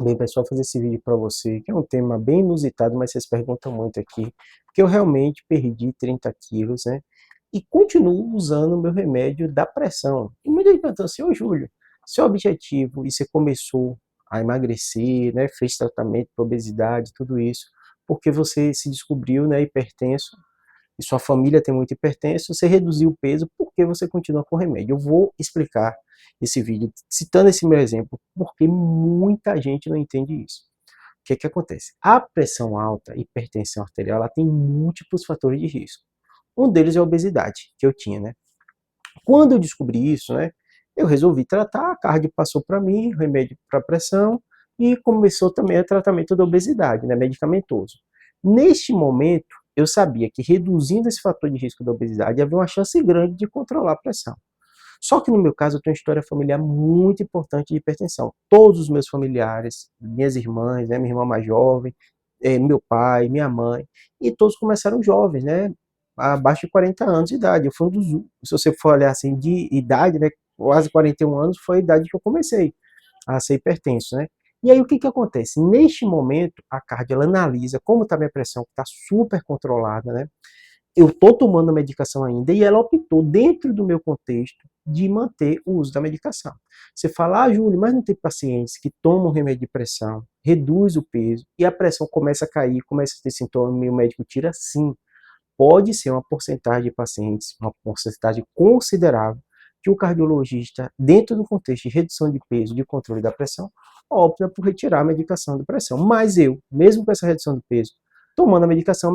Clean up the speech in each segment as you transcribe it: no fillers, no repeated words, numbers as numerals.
Bem, pessoal, fazer esse vídeo para você, que é um tema bem inusitado, mas vocês perguntam muito aqui, porque eu realmente perdi 30 quilos, né? E continuo usando o meu remédio da pressão. E muita gente perguntou assim, ô Júlio, seu objetivo, e você começou a emagrecer, né? Fez tratamento para obesidade, tudo isso, porque você se descobriu, né, hipertenso, e sua família tem muito hipertenso, você reduziu o peso porque você continua com remédio. Eu vou explicar esse vídeo citando esse meu exemplo, porque muita gente não entende isso. O que acontece? A pressão alta, hipertensão arterial, ela tem múltiplos fatores de risco. Um deles é a obesidade, que eu tinha, né? Quando eu descobri isso, né, eu resolvi tratar, a cardio passou para mim, remédio para pressão, e começou também o tratamento da obesidade, né, medicamentoso. Neste momento, eu sabia que reduzindo esse fator de risco da obesidade, havia uma chance grande de controlar a pressão. Só que no meu caso, eu tenho uma história familiar muito importante de hipertensão. Todos os meus familiares, minhas irmãs, né, minha irmã mais jovem, meu pai, minha mãe, e todos começaram jovens, né, abaixo de 40 anos de idade. Eu fui um dos, se você for olhar assim, de idade, né, quase 41 anos foi a idade que eu comecei a ser hipertenso, né. E aí o que acontece? Neste momento, a cardio ela analisa como está minha pressão, que está super controlada, né, eu estou tomando a medicação ainda e ela optou, dentro do meu contexto, de manter o uso da medicação. Você fala, ah, Júlio, mas não tem pacientes que tomam remédio de pressão, reduz o peso e a pressão começa a cair, começa a ter sintoma e o médico tira? Sim. Pode ser uma porcentagem de pacientes, uma porcentagem considerável, que o cardiologista, dentro do contexto de redução de peso, de controle da pressão, opta por retirar a medicação de pressão. Mas eu, mesmo com essa redução de peso, tomando a medicação,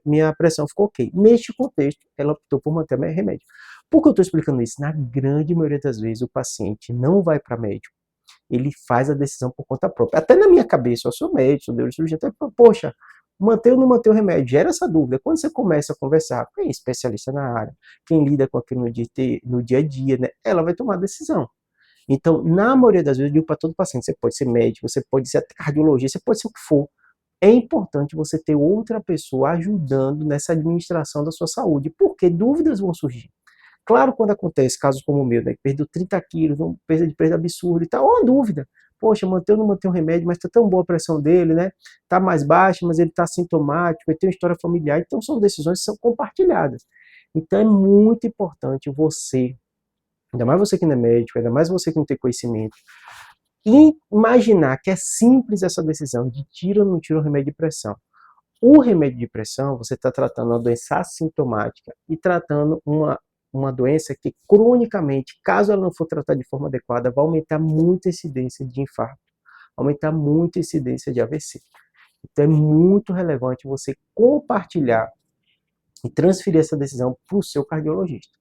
minha pressão ficou ok. Neste contexto, ela optou por manter meu remédio. Por que eu estou explicando isso? Na grande maioria das vezes, o paciente não vai para médico, ele faz a decisão por conta própria. Até na minha cabeça, eu sou médico, sou neurocirurgião, até, poxa, manter ou não manter o remédio, gera essa dúvida. Quando você começa a conversar com quem é especialista na área, quem lida com aquilo no dia a dia, né, ela vai tomar a decisão. Então, na maioria das vezes, eu digo para todo paciente, você pode ser médico, você pode ser até cardiologista, você pode ser o que for. É importante você ter outra pessoa ajudando nessa administração da sua saúde, porque dúvidas vão surgir. Claro, quando acontece casos como o meu, né, que perdeu 30 quilos, uma perda de peso absurda e tal, uma dúvida. Poxa, manter ou não manter o remédio, mas tá tão boa a pressão dele, né? Tá mais baixa, mas ele tá sintomático, ele tem uma história familiar, então são decisões que são compartilhadas. Então é muito importante você, ainda mais você que não é médico, ainda mais você que não tem conhecimento, imaginar que é simples essa decisão de tira ou não tira o remédio de pressão. O remédio de pressão, você está tratando uma doença assintomática e tratando uma doença que, cronicamente, caso ela não for tratada de forma adequada, vai aumentar muito a incidência de infarto, aumentar muito a incidência de AVC. Então, é muito relevante você compartilhar e transferir essa decisão para o seu cardiologista.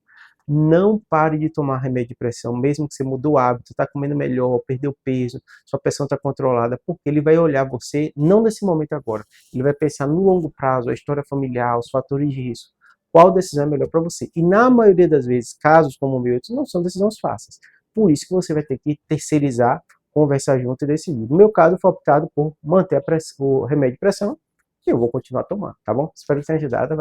Não pare de tomar remédio de pressão, mesmo que você mudou o hábito, está comendo melhor, perdeu peso, sua pressão está controlada, porque ele vai olhar você, não nesse momento agora, ele vai pensar no longo prazo, a história familiar, os fatores de risco, qual decisão é melhor para você. E na maioria das vezes, casos como o meu, não são decisões fáceis. Por isso que você vai ter que terceirizar, conversar junto e decidir. No meu caso, foi optado por manter o remédio de pressão, e eu vou continuar tomando, tá bom? Espero que tenha ajudado.